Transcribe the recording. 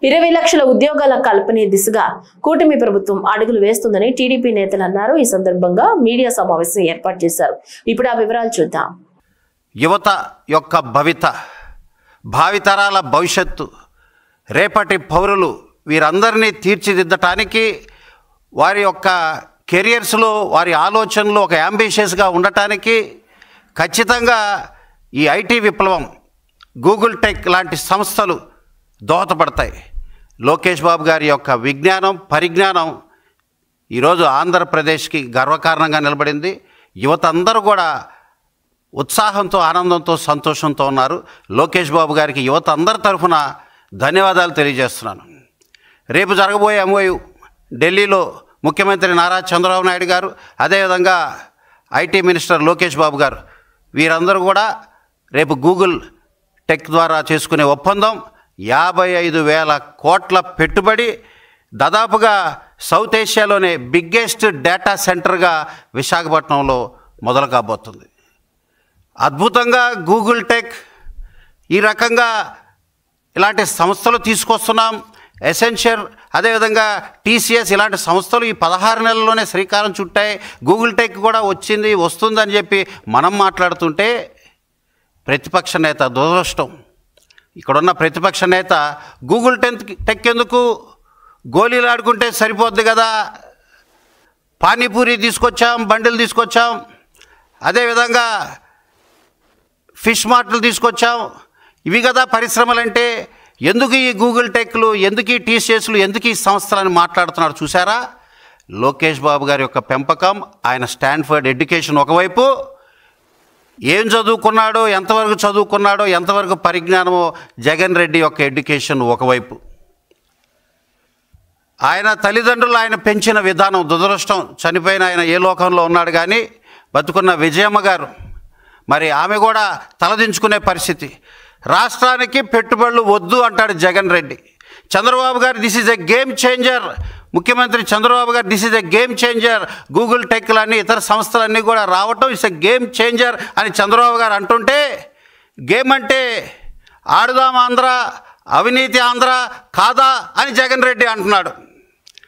20 లక్షల ఉద్యోగాల కల్పనే దిశగా కూటమి ప్రభుత్వం అడుగులు వేస్తుందని టీడీపీ నేతలు అన్నారు. ఈ సందర్భంగా మీడియా సమావేశం ఏర్పాటు చేశారు. ఇప్పుడు ఆ వివరాలు చూద్దాం. యువత యొక్క భావితరాల భవిష్యత్తు, రేపటి పౌరులు వీరందరినీ తీర్చిదిద్దటానికి వారి యొక్క కెరియర్స్లో వారి ఆలోచనలు ఒక యాంబిషియస్గా ఉండటానికి ఖచ్చితంగా ఈ ఐటీ విప్లవం, గూగుల్ టెక్ లాంటి సంస్థలు దోహదపడతాయి. లోకేష్ బాబు గారి యొక్క విజ్ఞానం, పరిజ్ఞానం ఈరోజు ఆంధ్రప్రదేశ్కి గర్వకారణంగా నిలబడింది. యువత అందరూ కూడా ఉత్సాహంతో, ఆనందంతో, సంతోషంతో ఉన్నారు. లోకేష్ బాబు గారికి యువత అందరి తరఫున ధన్యవాదాలు తెలియజేస్తున్నాను. రేపు జరగబోయే MOU ఢిల్లీలో ముఖ్యమంత్రి నారా చంద్రబాబు నాయుడు గారు, అదేవిధంగా ఐటీ మినిస్టర్ లోకేష్ బాబు గారు వీరందరూ కూడా రేపు గూగుల్ టెక్ ద్వారా చేసుకునే ఒప్పందం 55,000 కోట్ల పెట్టుబడి, దాదాపుగా సౌత్ ఏషియాలోనే బిగ్గెస్ట్ డేటా సెంటర్గా విశాఖపట్నంలో మొదలు కాబోతుంది. అద్భుతంగా గూగుల్ టెక్ ఈ రకంగా ఇలాంటి సంస్థలు తీసుకొస్తున్నాం. ఎసెన్షియర్, అదేవిధంగా TCS ఇలాంటి సంస్థలు ఈ 16 నెలల్లోనే శ్రీకారం చుట్టాయి. గూగుల్ టెక్ కూడా వస్తుందని చెప్పి మనం మాట్లాడుతుంటే ప్రతిపక్ష నేత దురదృష్టం. ఇక్కడున్న ప్రతిపక్ష నేత గూగుల్ టెక్ ఎందుకు, గోళీలు ఆడుకుంటే సరిపోద్ది కదా, పానీపూరి తీసుకొచ్చాం, బండిలు తీసుకొచ్చాం, అదేవిధంగా ఫిష్ మార్ట్లు తీసుకొచ్చాం, ఇవి కదా పరిశ్రమలంటే, ఎందుకు ఈ గూగుల్ టెక్లు, ఎందుకు ఈ TCSలు, ఎందుకు ఈ సంస్థలని మాట్లాడుతున్నారు. చూసారా, లోకేష్ బాబు గారి యొక్క పెంపకం, ఆయన స్టాన్ఫర్డ్ ఎడ్యుకేషన్ ఒకవైపు, ఏం చదువుకున్నాడో, ఎంతవరకు చదువుకున్నాడో, ఎంతవరకు పరిజ్ఞానమో జగన్ రెడ్డి యొక్క ఎడ్యుకేషన్ ఒకవైపు, ఆయన తల్లిదండ్రులు ఆయన పెంచిన విధానం దురదృష్టం. చనిపోయిన ఆయన ఏ లోకంలో ఉన్నాడు కానీ, బతుకున్న విజయమ్మ గారు మరి ఆమె కూడా తలదించుకునే పరిస్థితి. రాష్ట్రానికి పెట్టుబడులు వద్దు అంటాడు జగన్ రెడ్డి. చంద్రబాబు గారు this is a game changer, ముఖ్యమంత్రి చంద్రబాబు గారు this is a game changer, Google టెక్లన్నీ ఇతర సంస్థలన్నీ కూడా రావటం ఇట్స్ ఎ గేమ్ చేంజర్ అని చంద్రబాబు గారు అంటుంటే, గేమ్ అంటే ఆడుదాం ఆంధ్ర, అవినీతి ఆంధ్ర కాదా అని జగన్ రెడ్డి అంటున్నాడు.